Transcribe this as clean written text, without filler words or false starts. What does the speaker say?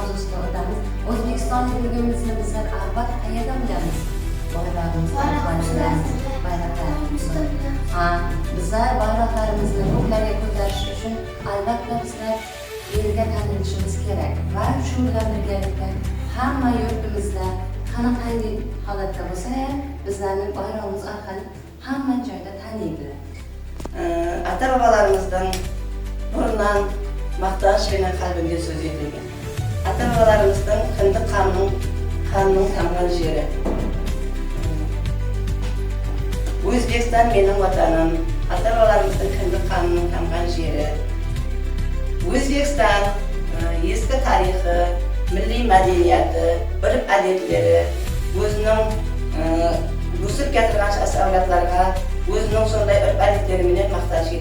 mavzusida o'tamiz. O'zbekistonligimizni bizlar albatta qayerdan bilamiz? Bayroqlarimizni. Bizlar bayroqlarimizni ko'klarga ko'tarish uchun albatta bizlar yerga tanilishimiz kerak va shu bilan birgalikda hamma yurtimizda qanaqangi holatda bo'lsa ham bizlarning bayrog'imiz orqali hamma joyda taniydi. Ata-bobolarimizdan burundan maqtanish bilan qalbimga so'z yetilgan. Ata-bobolarimizdan Hindiq qonning tamg'an yeri. O'zbekiston mening vatanim. Ata-bobolarimizdan Hindiq qonning tamg'an yeri. O'zbekiston eski tarixi, milliy madaniyati, urf odatlari, o'zining o'sib keltirgan asarlarga o'zining sonday urf odatlari bilan maqtanishga